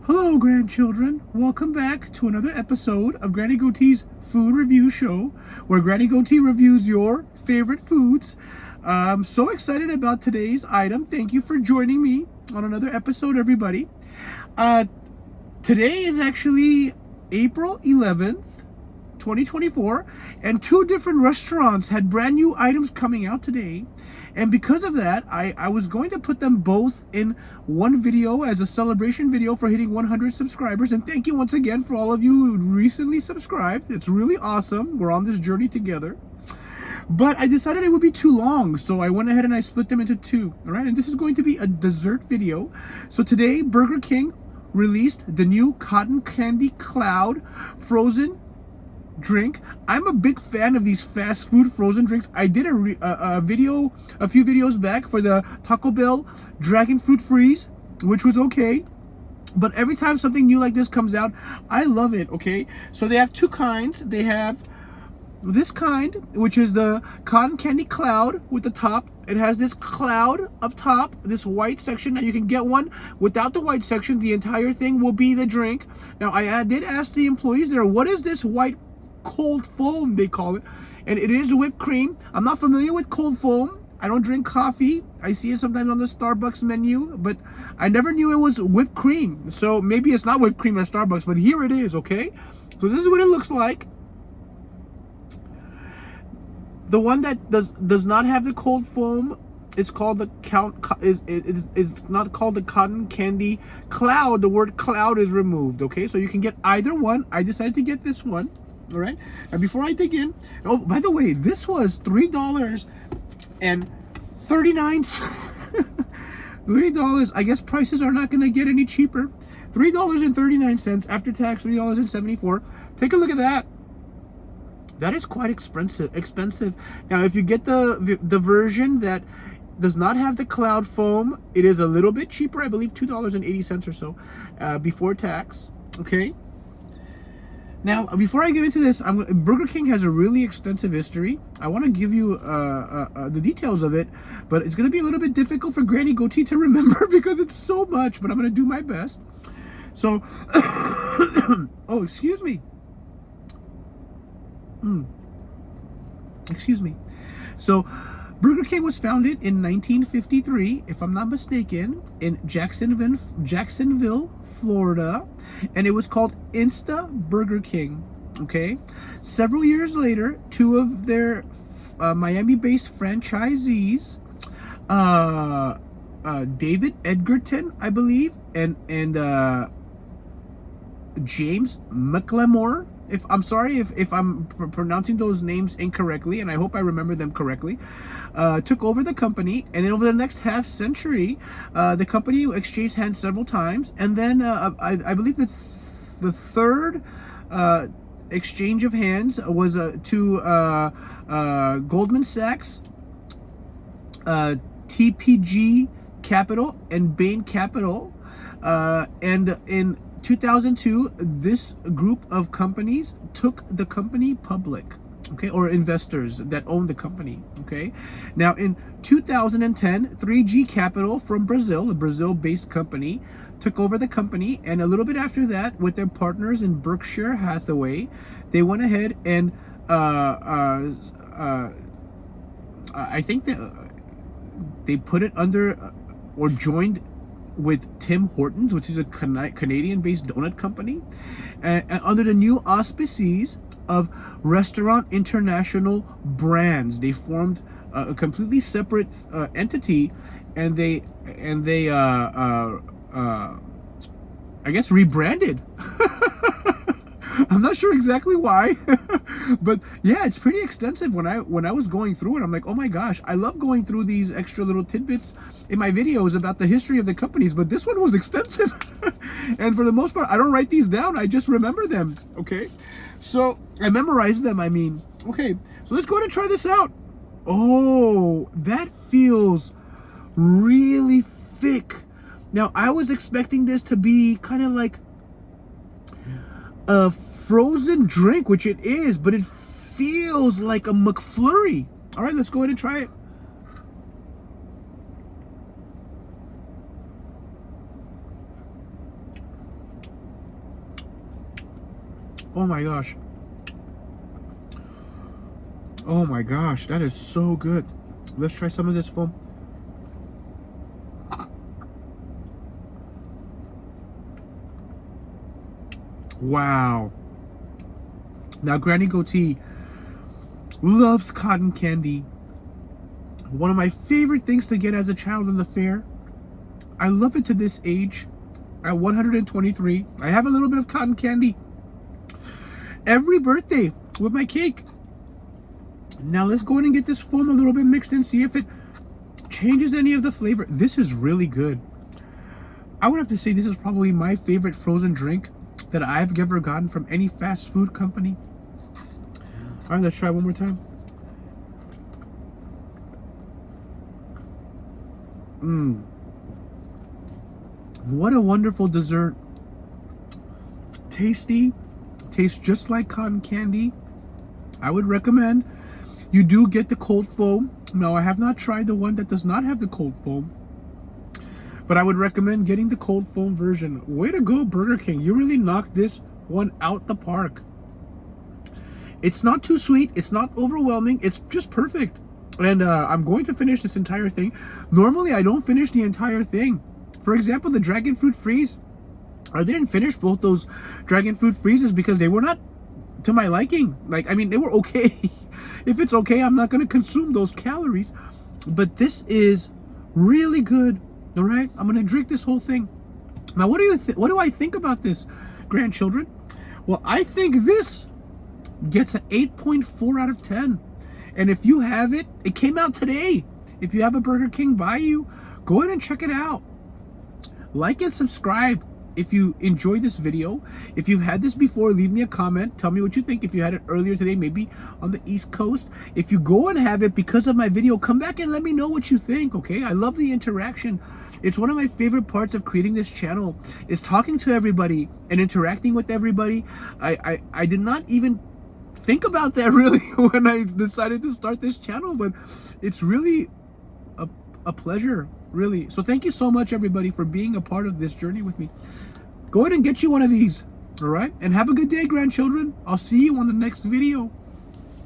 Hello, grandchildren. Welcome back to another episode of Granny Goatee's Food Review Show, where Granny Goatee reviews your favorite foods. I'm so excited about today's item. Thank you for joining me on another episode, everybody. Today is actually April 11th, 2024, and two different restaurants had brand new items coming out today. And because of that, I was going to put them both in one video as a celebration video for hitting 100 subscribers. And thank you once again for all of you who recently subscribed. It's really awesome. We're on this journey together. But I decided it would be too long, so I went ahead and I split them into two. All right, and this is going to be a dessert video. So today, Burger King released the new Cotton Candy Cloud frozen drink. I'm a big fan of these fast food frozen drinks. I did a video a few videos back for the Taco Bell Dragon Fruit Freeze, which was okay. But every time something new like this comes out, I love it, okay? So they have two kinds. They have this kind, which is the Cotton Candy Cloud with the top. It has this cloud up top, this white section. Now you can get one without the white section. The entire thing will be the drink. Now I did ask the employees there, what is this white cold foam, they call it, and it is whipped cream. I'm not familiar with cold foam. I don't drink coffee. I see it sometimes on the Starbucks menu, but I never knew it was whipped cream. So maybe it's not whipped cream at Starbucks, but here it is, okay? So this is what it looks like. The one that does not have the cold foam, it's called the it's not called the Cotton Candy Cloud. The word cloud is removed, okay? So you can get either one. I decided to get this one. All right, and before I dig in, oh, by the way, this was $3.39. $3. I guess prices are not going to get any cheaper. $3.39 after tax, $3.74. Take a look at that. That is quite expensive. Now, if you get the version that does not have the cloud foam, it is a little bit cheaper. I believe $2.80 or so before tax. Okay. Now, before I get into this, Burger King has a really extensive history. I want to give you the details of it, but it's going to be a little bit difficult for Granny Goatee to remember because it's so much, but I'm going to do my best. So, oh, excuse me. Excuse me. So, Burger King was founded in 1953, if I'm not mistaken, in Jacksonville, Florida, and it was called Insta Burger King, okay? Several years later, two of their Miami-based franchisees, David Edgerton, I believe, and James McLemore, I'm sorry if I'm pronouncing those names incorrectly, and I hope I remember them correctly, took over the company. And then over the next half century, the company exchanged hands several times. And then I believe the third exchange of hands was to Goldman Sachs, TPG Capital, and Bain Capital. And in 2002, this group of companies took the company public, okay, or investors that own the company, okay. Now in 2010, 3G Capital from Brazil, a Brazil-based company, took over the company, and a little bit after that, with their partners in Berkshire Hathaway, they went ahead and I think that they put it under or joined with Tim Hortons, which is a Canadian-based donut company, and under the new auspices of Restaurant International Brands. They formed a completely separate entity, and they I guess rebranded. I'm not sure exactly why, but yeah, it's pretty extensive. When I was going through it, I'm like, oh my gosh, I love going through these extra little tidbits in my videos about the history of the companies, but this one was extensive. And for the most part, I don't write these down, I just remember them, okay? So I memorize them, I mean. Okay, so let's go ahead and try this out. Oh, that feels really thick. Now, I was expecting this to be kind of like a frozen drink, which it is, but it feels like a McFlurry. All right, let's go ahead and try it. Oh my gosh. Oh my gosh, that is so good. Let's try some of this foam. Wow. Now, Granny Goatee loves cotton candy. One of my favorite things to get as a child in the fair. I love it to this age. At 123, I have a little bit of cotton candy every birthday with my cake. Now let's go ahead and get this foam a little bit mixed in, see if it changes any of the flavor. This is really good. I would have to say this is probably my favorite frozen drink that I've ever gotten from any fast food company. All right, let's try one more time. What a wonderful dessert. Tasty. Tastes just like cotton candy. I would recommend you do get the cold foam. Now, I have not tried the one that does not have the cold foam, but I would recommend getting the cold foam version. Way to go, Burger King. You really knocked this one out the park. It's not too sweet. It's not overwhelming. It's just perfect. And I'm going to finish this entire thing. Normally, I don't finish the entire thing. For example, the dragon fruit freeze. I didn't finish both those dragon fruit freezes because they were not to my liking. Like, I mean, they were okay. If it's okay, I'm not going to consume those calories. But this is really good. All right, I'm going to drink this whole thing. Now, what do I think about this, grandchildren? Well, I think this gets an 8.4 out of 10. And if you have it, it came out today. If you have a Burger King by you, go ahead and check it out. Like and subscribe if you enjoyed this video. If you've had this before, leave me a comment. Tell me what you think. If you had it earlier today, maybe on the East Coast. If you go and have it because of my video, come back and let me know what you think, okay? I love the interaction. It's one of my favorite parts of creating this channel, is talking to everybody and interacting with everybody. I did not even think about that really when I decided to start this channel, but it's really a pleasure, really. So thank you so much, everybody, for being a part of this journey with me. Go ahead and get you one of these, all right? And have a good day, grandchildren. I'll see you on the next video.